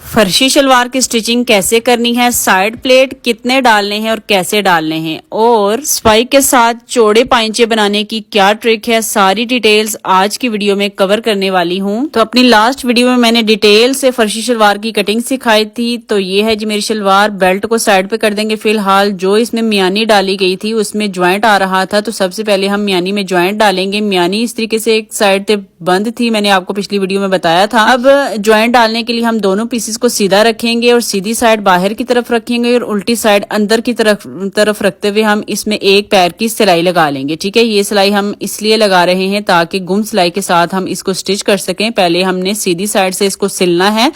फर्शी शलवार की स्टिचिंग कैसे करनी है, साइड प्लेट कितने डालने हैं और कैसे डालने हैं, और स्पाइक के साथ चौड़े पाइंचे बनाने की क्या ट्रिक है, सारी डिटेल्स आज की वीडियो में कवर करने वाली हूं। तो अपनी लास्ट वीडियो में मैंने डिटेल से फर्शी शलवार की कटिंग सिखाई थी। तो ये है जी मेरी शलवार। बेल्ट को साइड पे कर देंगे। फिलहाल जो इसमें मियानी डाली गई थी उसमें ज्वाइंट आ रहा था, तो सबसे पहले हम मियानी में ज्वाइंट डालेंगे। मियानी इस तरीके से एक साइड से बंद थी, मैंने आपको पिछली वीडियो में बताया था। अब ज्वाइंट डालने के लिए हम दोनों पीसेस को सीधा रखेंगे और सीधी साइड बाहर की तरफ रखेंगे और उल्टी साइड अंदर की तरफ रखते हुए हम इसमें एक पैर की सिलाई लगा लेंगे। ठीक है, ये सिलाई हम इसलिए लगा रहे हैं ताकि गुम सिलाई के साथ हम इसको स्टिच कर सकें। पहले हमने सीधी साइड से इसको सिलना है,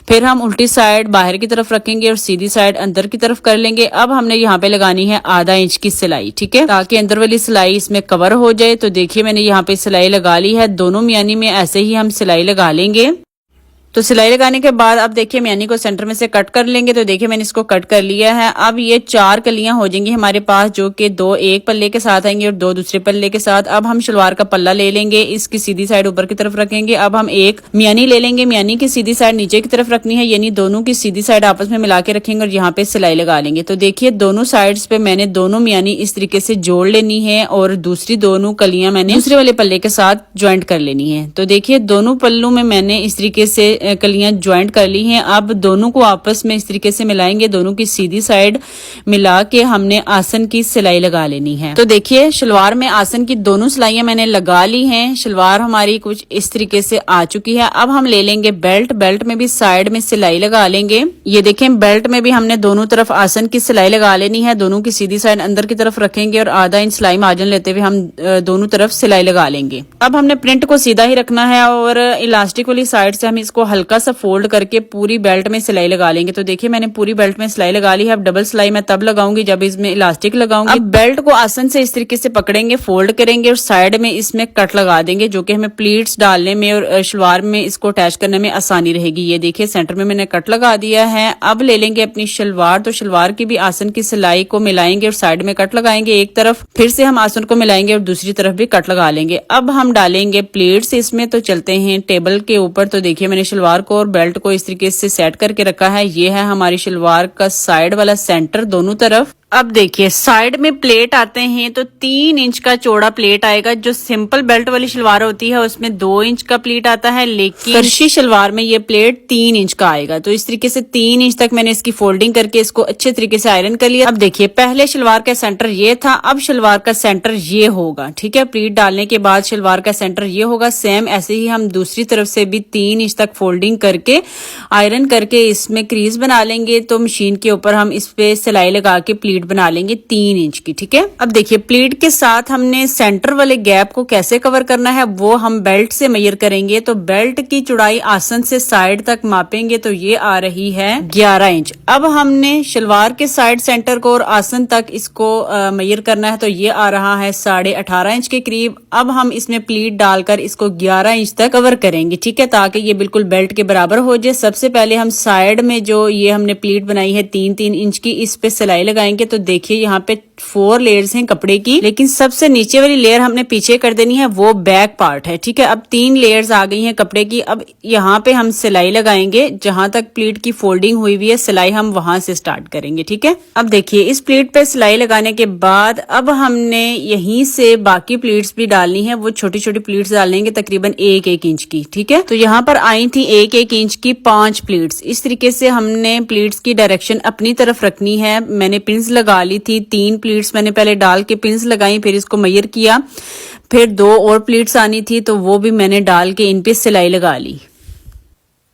फिर हम उल्टी साइड बाहर की तरफ रखेंगे और सीधी साइड अंदर की तरफ कर लेंगे। अब हमने यहाँ पे लगानी है आधा इंच की सिलाई, ठीक है, ताकि अंदर वाली सिलाई इसमें कवर हो जाए। तो देखिए मैंने यहाँ पे सिलाई लगा ली है। दोनों मियानी में ऐसे ही हम सिलाई लगा लेंगे। तो सिलाई लगाने के बाद अब देखिए मियानी को सेंटर में से कट कर लेंगे। तो देखिए मैंने इसको कट कर लिया है। अब ये 4 कलियां हो जाएंगी हमारे पास, जो कि 2 एक पल्ले के साथ आएंगे और 2 दूसरे पल्ले के साथ। अब हम शलवार का पल्ला ले लेंगे, इसकी सीधी साइड ऊपर की तरफ रखेंगे। अब हम एक मियानी ले लेंगे, मियानी की सीधी साइड नीचे की तरफ रखनी है, यानी दोनों की सीधी साइड आपस में मिला के रखेंगे और यहाँ पे सिलाई लगा लेंगे। तो देखिए दोनों साइड्स पे मैंने दोनों मियानी इस तरीके से जोड़ लेनी है और दूसरी दोनों कलियां मैंने दूसरे वाले पल्ले के साथ ज्वाइंट कर लेनी है। तो देखिए दोनों पल्लों में मैंने इस तरीके से कलियां ज्वाइंट कर ली हैं। अब दोनों को आपस में इस तरीके से मिलाएंगे, दोनों की सीधी साइड मिला के हमने आसन की सिलाई लगा लेनी है। तो देखिए शलवार में आसन की दोनों सिलाइयां मैंने लगा ली हैं। शलवार हमारी कुछ इस तरीके से आ चुकी है। अब हम ले लेंगे बेल्ट, बेल्ट में भी साइड में सिलाई लगा लेंगे। ये देखें बेल्ट में भी हमने दोनों तरफ आसन की सिलाई लगा लेनी है। दोनों की सीधी साइड अंदर की तरफ रखेंगे और आधा इंच सिलाई मार्जिन लेते हुए हम दोनों तरफ सिलाई लगा लेंगे। अब हमने प्रिंट को सीधा ही रखना है और इलास्टिक वाली साइड से हम इसको हल्का सा फोल्ड करके पूरी बेल्ट में सिलाई लगा लेंगे। तो देखिए मैंने पूरी बेल्ट में सिलाई लगा ली है। अब डबल सिलाई मैं तब लगाऊंगी जब इसमें इलास्टिक लगाऊंगी। अब बेल्ट को आसन से इस तरीके से पकड़ेंगे, फोल्ड करेंगे और साइड में इसमें कट लगा देंगे, जो कि हमें प्लीट्स डालने में और शलवार में इसको अटैच करने में आसानी रहेगी। ये देखिए सेंटर में मैंने कट लगा दिया है। अब ले लेंगे अपनी शलवार, तो शलवार की भी आसन की सिलाई को मिलाएंगे और साइड में कट लगाएंगे एक तरफ, फिर से हम आसन को मिलाएंगे और दूसरी तरफ भी कट लगा लेंगे। अब हम डालेंगे प्लीट्स इसमें। तो चलते हैं टेबल के ऊपर। तो देखिए मैंने शलवार को और बेल्ट को इस तरीके से सेट करके रखा है। ये है हमारी शलवार का साइड वाला सेंटर दोनों तरफ। अब देखिए साइड में प्लेट आते हैं तो 3 इंच का चौड़ा प्लेट आएगा। जो सिंपल बेल्ट वाली शलवार होती है उसमें 2 इंच का प्लेट आता है, लेकिन फर्शी शलवार में ये प्लेट 3 इंच का आएगा। तो इस तरीके से 3 इंच तक मैंने इसकी फोल्डिंग करके इसको अच्छे तरीके से आयरन कर लिया। अब देखिए पहले शलवार का सेंटर ये था, अब शलवार का सेंटर ये होगा। ठीक है, प्लेट डालने के बाद शलवार का सेंटर ये होगा। सेम ऐसे ही हम दूसरी तरफ से भी 3 इंच तक फोल्डिंग करके आयरन करके इसमें क्रीज बना लेंगे। तो मशीन के ऊपर हम इस पे सिलाई लगा के प्लीट बना लेंगे 3 इंच की। ठीक है, अब देखिए प्लीट के साथ हमने सेंटर वाले गैप को कैसे कवर करना है वो हम बेल्ट से मेजर करेंगे। तो बेल्ट की चौड़ाई आसन से साइड तक मापेंगे, तो ये आ रही है 11 इंच। अब हमने शलवार के साइड सेंटर को और आसन तक इसको मेजर करना है, तो ये आ रहा है 18.5 इंच के करीब। अब हम इसमें प्लीट डालकर इसको 11 इंच तक कवर करेंगे। ठीक है, ताकि ये बिल्कुल बेल्ट के बराबर हो जाए। सबसे पहले हम साइड में जो ये हमने प्लीट बनाई है 3-3 इंच की, इस पे सिलाई लगाएंगे। तो देखिए यहाँ पे 4 लेयर्स हैं कपड़े की, लेकिन सबसे नीचे वाली लेयर हमने पीछे कर देनी है, वो बैक पार्ट है। ठीक है, अब 3 लेयर्स आ गई हैं कपड़े की। अब यहाँ पे हम सिलाई लगाएंगे, जहां तक प्लीट की फोल्डिंग हुई हुई है सिलाई हम वहां से स्टार्ट करेंगे। ठीक है, अब देखिए इस प्लीट पे सिलाई लगाने के बाद अब हमने यहीं से बाकी प्लीट्स भी डालनी है। वो छोटी छोटी प्लीट्स डालेंगे तकरीबन 1-1 इंच की। ठीक है, तो यहाँ पर आई थी 1-1 इंच की 5 प्लीट्स। इस तरीके से हमने प्लीट्स की डायरेक्शन अपनी तरफ रखनी है। मैंने पिन्स लगा ली थी, 3 प्लीट्स मैंने पहले डाल के पिन्स लगाई, फिर इसको मेजर किया, फिर 2 और प्लीट्स आनी थी तो वो भी मैंने डाल के इन पे सिलाई लगा ली।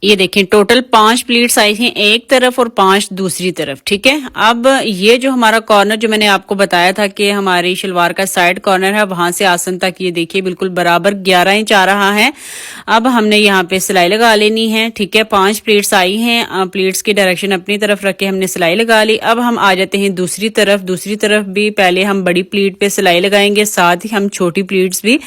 ये देखें टोटल 5 प्लीट्स आई थी एक तरफ और 5 दूसरी तरफ। ठीक है, अब ये जो हमारा कॉर्नर जो मैंने आपको बताया था कि हमारी शलवार का साइड कॉर्नर है, वहां से आसन तक ये देखिए बिल्कुल बराबर 11 इंच आ रहा है। अब हमने यहाँ पे सिलाई लगा लेनी है। ठीक है, 5 प्लीट्स आई हैं, प्लीट्स की डायरेक्शन अपनी तरफ रख के हमने सिलाई लगा ली। अब हम आ जाते हैं दूसरी तरफ। दूसरी तरफ भी पहले हम बड़ी प्लीट पे सिलाई लगाएंगे, साथ ही हम छोटी प्लीट्स भी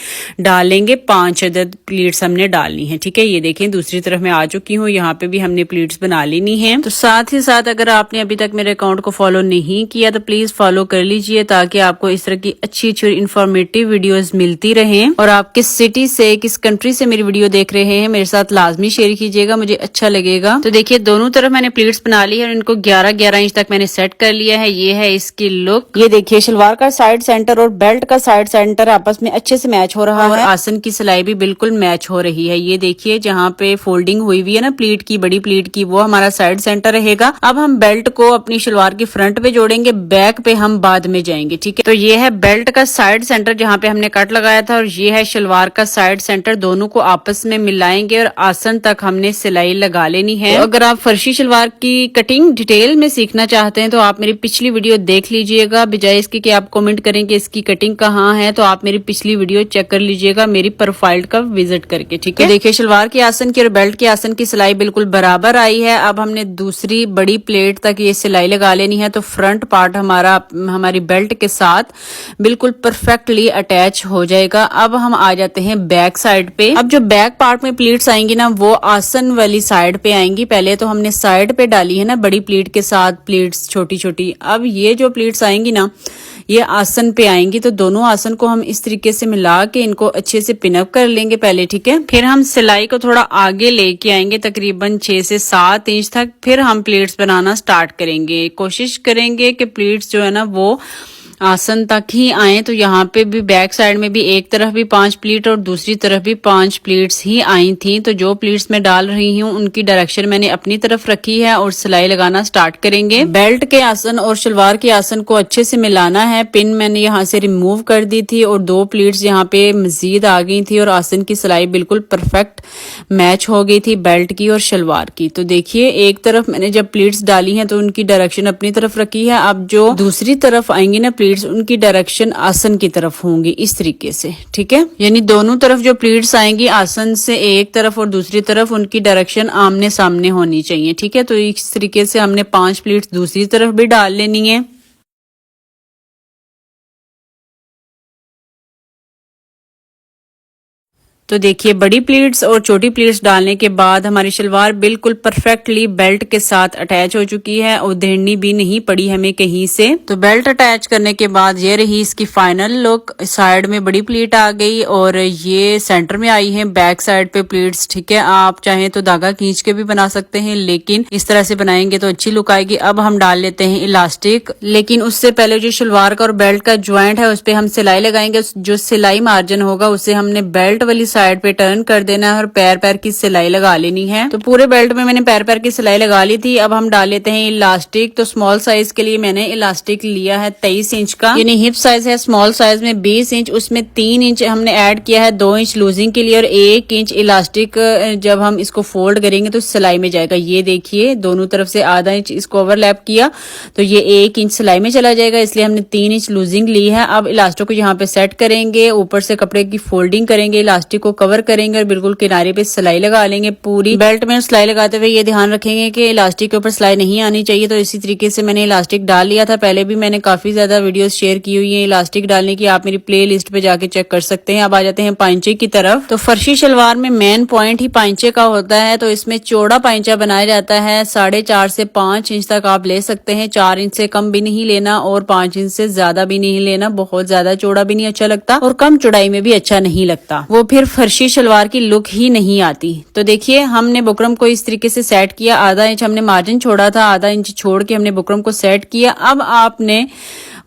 डाल लेंगे। 5 अदद प्लीट्स हमने डालनी है। ठीक है, ये देखें दूसरी तरफ में आ चुकी चुकी हूँ। यहाँ पे भी हमने प्लीट्स बना लेनी है। तो साथ ही साथ अगर आपने अभी तक मेरे अकाउंट को फॉलो नहीं किया तो प्लीज फॉलो कर लीजिए, ताकि आपको इस तरह की अच्छी अच्छी इन्फॉर्मेटिव वीडियोस मिलती रहे। और आप किस सिटी से, किस कंट्री से मेरी वीडियो देख रहे हैं मेरे साथ लाजमी शेयर कीजिएगा, मुझे अच्छा लगेगा। तो देखिए दोनों तरफ मैंने प्लीट्स बना ली है और इनको 11-11 इंच तक मैंने सेट कर लिया है। ये है इसकी लुक। ये देखिए शलवार का साइड सेंटर और बेल्ट का साइड सेंटर आपस में अच्छे से मैच हो रहा है। आसन की सिलाई भी बिल्कुल मैच हो रही है। ये देखिए जहाँ पे फोल्डिंग हुई हुई है ना प्लीट की, बड़ी प्लीट की, वो हमारा साइड सेंटर रहेगा। अब हम बेल्ट को अपनी शलवार की फ्रंट पे जोड़ेंगे, बैक पे हम बाद में जाएंगे, ठीक है। तो ये है बेल्ट का साइड सेंटर जहाँ पे हमने कट लगाया था, और ये है शलवार का साइड सेंटर। दोनों को आपस में मिलाएंगे और आसन तक हमने सिलाई लगा लेनी है। तो अगर आप फर्शी शलवार की कटिंग डिटेल में सीखना चाहते हैं तो आप मेरी पिछली वीडियो देख लीजिएगा, बजाय इसके कि आप कमेंट करें कि इसकी कटिंग कहाँ है। तो आप मेरी पिछली वीडियो चेक कर लीजिएगा मेरी प्रोफाइल का विजिट करके, ठीक है। तो देखिए शलवार के आसन की और बेल्ट के आसन की सिलाई बिल्कुल बराबर आई है। अब हमने दूसरी बड़ी प्लेट तक ये सिलाई लगा लेनी है। तो फ्रंट पार्ट हमारी बेल्ट के साथ बिल्कुल परफेक्टली अटैच हो जाएगा। अब हम आ जाते हैं बैक साइड पे। अब जो बैक पार्ट में प्लीट्स आएंगी ना वो आसन वाली साइड पे आएंगी। पहले तो हमने साइड पे डाली है ना बड़ी प्लीट के साथ प्लीट्स छोटी छोटी। अब ये जो प्लीट्स आएंगी ना ये आसन पे आएंगी। तो दोनों आसन को हम इस तरीके से मिला के इनको अच्छे से पिनअप कर लेंगे पहले, ठीक है। फिर हम सिलाई को थोड़ा आगे लेके आएंगे तकरीबन 6 से 7 इंच तक। फिर हम प्लीट्स बनाना स्टार्ट करेंगे। कोशिश करेंगे कि प्लीट्स जो है ना वो आसन तक ही आए। तो यहाँ पे भी बैक साइड में भी एक तरफ भी 5 प्लीट और दूसरी तरफ भी 5 प्लीट्स ही आई थी। तो जो प्लीट्स मैं डाल रही हूँ उनकी डायरेक्शन मैंने अपनी तरफ रखी है और सिलाई लगाना स्टार्ट करेंगे। बेल्ट के आसन और शलवार के आसन को अच्छे से मिलाना है। पिन मैंने यहाँ से रिमूव कर दी थी और 2 प्लीट्स यहाँ पे मजीद आ गई थी और आसन की सिलाई बिल्कुल परफेक्ट मैच हो गई थी बेल्ट की और शलवार की। तो देखिए एक तरफ मैंने जब प्लीट्स डाली है तो उनकी डायरेक्शन अपनी तरफ रखी है। अब जो दूसरी तरफ आएंगी ना प्लीट्स उनकी डायरेक्शन आसन की तरफ होंगी इस तरीके से, ठीक है। यानी दोनों तरफ जो प्लीट्स आएंगी आसन से एक तरफ और दूसरी तरफ उनकी डायरेक्शन आमने सामने होनी चाहिए, ठीक है। तो इस तरीके से हमने 5 प्लीट्स दूसरी तरफ भी डाल लेनी है। तो देखिए बड़ी प्लीट्स और छोटी प्लीट्स डालने के बाद हमारी शलवार बिल्कुल परफेक्टली बेल्ट के साथ अटैच हो चुकी है और उधेड़नी भी नहीं पड़ी हमें कहीं से। तो बेल्ट अटैच करने के बाद ये रही इसकी फाइनल लुक। साइड में बड़ी प्लीट आ गई और ये सेंटर में आई है बैक साइड पे प्लीट्स, ठीक है। आप चाहें तो धागा खींच के भी बना सकते हैं, लेकिन इस तरह से बनाएंगे तो अच्छी लुक आएगी। अब हम डाल लेते हैं इलास्टिक, लेकिन उससे पहले जो शलवार का और बेल्ट का ज्वाइंट है उस पर हम सिलाई लगाएंगे। जो सिलाई मार्जिन होगा उसे हमने बेल्ट वाली साइड पे टर्न कर देना है और पैर पैर की सिलाई लगा लेनी है। तो पूरे बेल्ट में मैंने पैर पैर की सिलाई लगा ली थी। अब हम डाल लेते हैं इलास्टिक। तो स्मॉल साइज के लिए मैंने इलास्टिक लिया है 23 इंच का, यानी हिप साइज है स्मॉल साइज में 20 इंच, उसमें 3 इंच हमने ऐड किया है 2 इंच लूजिंग के लिए और 1 इंच इलास्टिक जब हम इसको फोल्ड करेंगे तो सिलाई में जाएगा। ये देखिए दोनों तरफ से आधा इंच इसको ओवरलैप किया तो ये 1 इंच सिलाई में चला जाएगा, इसलिए हमने 3 इंच लूजिंग ली है। अब इलास्टिक को यहाँ पे सेट करेंगे, ऊपर से कपड़े की फोल्डिंग करेंगे, इलास्टिक को कवर करेंगे और बिल्कुल किनारे पे सिलाई लगा लेंगे। पूरी बेल्ट में सिलाई लगाते हुए ये ध्यान रखेंगे कि इलास्टिक के ऊपर सिलाई नहीं आनी चाहिए। तो इसी तरीके से मैंने इलास्टिक डाल लिया था। पहले भी मैंने काफी ज्यादा वीडियोस शेयर की हुई है इलास्टिक डालने की, आप मेरी प्ले लिस्ट पे जाके चेक कर सकते हैं। अब आ जाते हैं पाइंचे की तरफ। तो फर्शी शलवार में मेन पॉइंट ही पाइंचे का होता है। तो इसमें चौड़ा पाइंचा बनाया जाता है 4.5 से 5 इंच तक आप ले सकते हैं। 4 इंच से कम भी नहीं लेना और 5 इंच से ज्यादा भी नहीं लेना। बहुत ज्यादा चौड़ा भी नहीं अच्छा लगता और कम चौड़ाई में भी अच्छा नहीं लगता, वो फिर फर्शी शलवार की लुक ही नहीं आती। तो देखिए हमने बुकरम को इस तरीके से सेट किया। आधा इंच हमने मार्जिन छोड़ा था, आधा इंच छोड़ के हमने बुकरम को सेट किया। अब आपने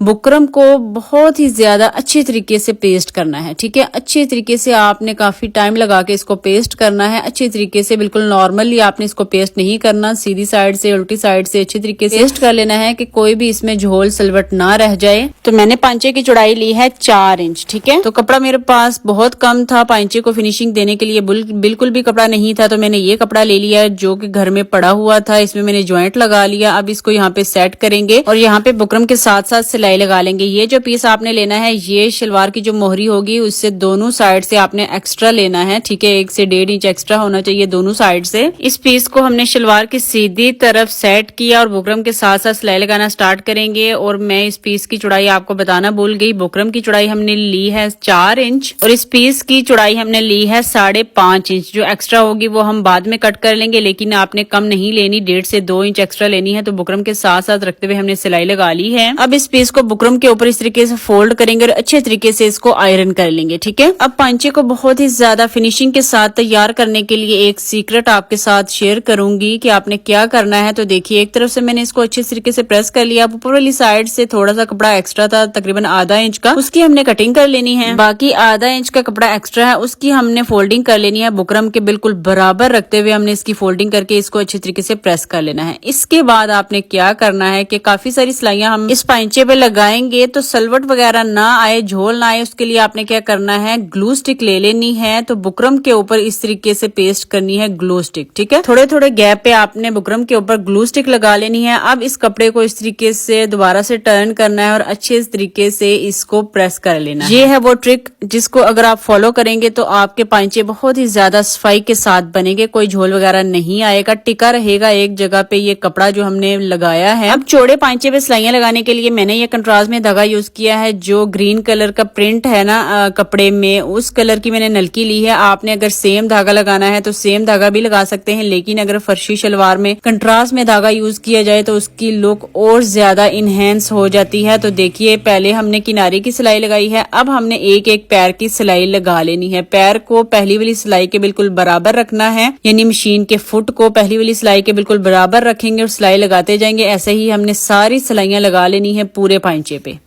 बुकरम को बहुत ही ज्यादा अच्छे तरीके से पेस्ट करना है, ठीक है। अच्छे तरीके से आपने काफी टाइम लगा के इसको पेस्ट करना है अच्छे तरीके से, बिल्कुल नॉर्मली आपने इसको पेस्ट नहीं करना। सीधी साइड से उल्टी साइड से अच्छे तरीके से पेस्ट कर लेना है कि कोई भी इसमें झोल सलवट ना रह जाए। तो मैंने पांचे की चौड़ाई ली है 4 इंच, ठीक है। तो कपड़ा मेरे पास बहुत कम था पांचे को फिनिशिंग देने के लिए, बिल्कुल भी कपड़ा नहीं था। तो मैंने ये कपड़ा ले लिया जो कि घर में पड़ा हुआ था, इसमें मैंने ज्वाइंट लगा लिया। अब इसको यहाँ पे सेट करेंगे और यहाँ पे बुकरम के साथ साथ सिलाई सिलाई लगा लेंगे। ये जो पीस आपने लेना है, ये शलवार की जो मोहरी होगी उससे दोनों साइड से आपने एक्स्ट्रा लेना है, ठीक है। 1 से 1.5 इंच एक्स्ट्रा होना चाहिए दोनों साइड से। इस पीस को हमने शलवार की सीधी तरफ सेट किया और बुकरम के साथ साथ सिलाई लगाना स्टार्ट करेंगे। और मैं इस पीस की चौड़ाई आपको बताना भूल गई, बुकरम की चौड़ाई हमने ली है 4 इंच और इस पीस की चौड़ाई हमने ली है 5.5 इंच। जो एक्स्ट्रा होगी वो हम बाद में कट कर लेंगे, लेकिन आपने कम नहीं लेनी, 1.5 से 2 इंच एक्स्ट्रा लेनी है। तो बुकरम के साथ साथ रखते हुए हमने सिलाई लगा ली है। अब इस पीस को बुकरम के ऊपर इस तरीके से फोल्ड करेंगे और अच्छे तरीके से इसको आयरन कर लेंगे, ठीक है। अब पांचे को बहुत ही ज्यादा फिनिशिंग के साथ तैयार करने के लिए एक सीक्रेट आपके साथ शेयर करूंगी कि आपने क्या करना है। तो देखिए, एक तरफ से मैंने इसको अच्छे तरीके से प्रेस कर लिया। ऊपर वाली साइड से थोड़ा सा कपड़ा एक्स्ट्रा था, तकरीबन आधा इंच का, उसकी हमने कटिंग कर लेनी है। बाकी आधा इंच का कपड़ा एक्स्ट्रा है, उसकी हमने फोल्डिंग कर लेनी है। बुकरम के बिल्कुल बराबर रखते हुए हमने इसकी फोल्डिंग करके इसको अच्छे तरीके से प्रेस कर लेना है। इसके बाद आपने क्या करना है कि काफी सारी सिलाइयां हम इस पांचे पे लगाएंगे तो सलवट वगैरह ना आए, झोल ना आए, उसके लिए आपने क्या करना है, ग्लू स्टिक ले लेनी है। तो बुकरम के ऊपर इस तरीके से पेस्ट करनी है ग्लू स्टिक, ठीक है। थोड़े थोड़े गैप पे आपने बुकरम के ऊपर ग्लू स्टिक लगा लेनी है। अब इस कपड़े को इस तरीके से दोबारा से टर्न करना है और अच्छे तरीके से इसको प्रेस कर लेना है। ये है वो ट्रिक जिसको अगर आप फॉलो करेंगे तो आपके पांचे बहुत ही ज्यादा सफाई के साथ बनेंगे, कोई झोल वगैरह नहीं आएगा, टिका रहेगा एक जगह पे ये कपड़ा जो हमने लगाया है। अब चौड़े पांचे पे सिलाइयां लगाने के लिए मैंने ये कंट्रास्ट में धागा यूज किया है। जो ग्रीन कलर का प्रिंट है ना कपड़े में, उस कलर की मैंने नलकी ली है। आपने अगर सेम धागा लगाना है तो सेम धागा भी लगा सकते हैं, लेकिन अगर फर्शी शलवार में कंट्रास्ट में धागा यूज किया जाए तो उसकी लुक और ज्यादा इनहेंस हो जाती है। तो देखिए, पहले हमने किनारे की सिलाई लगाई है, अब हमने एक एक पैर की सिलाई लगा लेनी है। पैर को पहली वाली सिलाई के बिल्कुल बराबर रखना है, यानी मशीन के फुट को पहली वाली सिलाई के बिल्कुल बराबर रखेंगे और सिलाई लगाते जाएंगे। ऐसे ही हमने सारी सिलाइयां लगा लेनी है पूरे पांचे पे।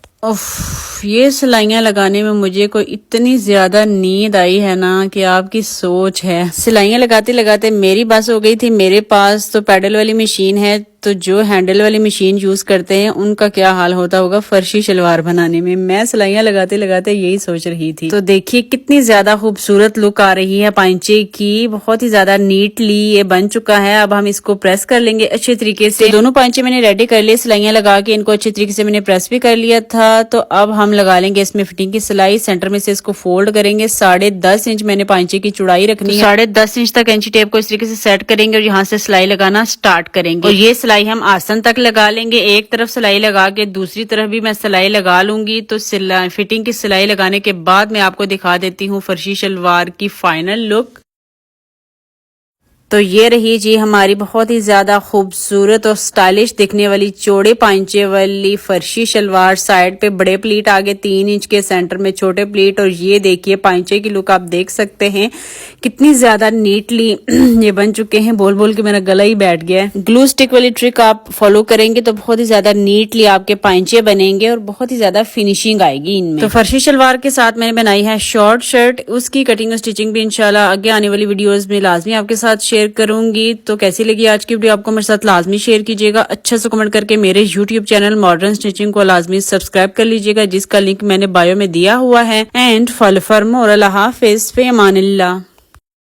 ये सिलाइयां लगाने में मुझे कोई इतनी ज्यादा नींद आई है ना कि आपकी सोच है। सिलाइयां लगाते लगाते मेरी बस हो गई थी। मेरे पास तो पैडल वाली मशीन है, तो जो हैंडल वाली मशीन यूज करते हैं उनका क्या हाल होता होगा फर्शी शलवार बनाने में। मैं सिलाइयां लगाते लगाते यही सोच रही थी। तो देखिए कितनी ज्यादा खूबसूरत लुक आ रही है पांचे की, बहुत ही ज्यादा नीटली ये बन चुका है। अब हम इसको प्रेस कर लेंगे अच्छे तरीके से। दोनों पांचे मैंने रेडी कर लिए, सिलाइयां लगा के इनको अच्छे तरीके से मैंने प्रेस भी कर लिया था। तो अब हम लगा लेंगे इसमें फिटिंग की सिलाई। सेंटर में से इसको फोल्ड करेंगे। 10.5 इंच मैंने पांचे की चौड़ाई रखनी है। 10.5 इंच तक इंची टेप को इस तरीके से सेट करेंगे और यहाँ से सिलाई लगाना स्टार्ट करेंगे। और ये सिलाई हम आसन तक लगा लेंगे। एक तरफ सिलाई लगा के दूसरी तरफ भी मैं सिलाई लगा लूंगी। तो फिटिंग की सिलाई लगाने के बाद मैं आपको दिखा देती हूँ फर्शी शलवार की फाइनल लुक। तो ये रही जी हमारी बहुत ही ज्यादा खूबसूरत और स्टाइलिश दिखने वाली चौड़े पांचे वाली फर्शी शलवार। साइड पे बड़े प्लीट, आगे 3 इंच के, सेंटर में छोटे प्लीट। और ये देखिए पांचे की लुक आप देख सकते हैं कितनी ज्यादा नीटली ये बन चुके हैं। बोल बोल के मेरा गला ही बैठ गया है। ग्लू स्टिक वाली ट्रिक आप फॉलो करेंगे तो बहुत ही ज्यादा नीटली आपके पांचे बनेंगे और बहुत ही ज्यादा फिनिशिंग आएगी इनमें। तो फर्शी शलवार के साथ मैंने बनाई है शॉर्ट शर्ट, उसकी कटिंग और स्टिचिंग भी इंशाल्लाह आगे आने वाली वीडियोज में लाजमी आपके साथ शेयर करूंगी। तो कैसी लगी आज की वीडियो आपको मेरे साथ लाजमी शेयर कीजिएगा। अच्छा से कमेंट करके मेरे यूट्यूब चैनल मॉडर्न स्टिचिंग को लाजमी सब्सक्राइब कर लीजिएगा, जिसका लिंक मैंने बायो में दिया हुआ है। And follow for more. अल्लाह हाफिज, फी अमानिल्लाह।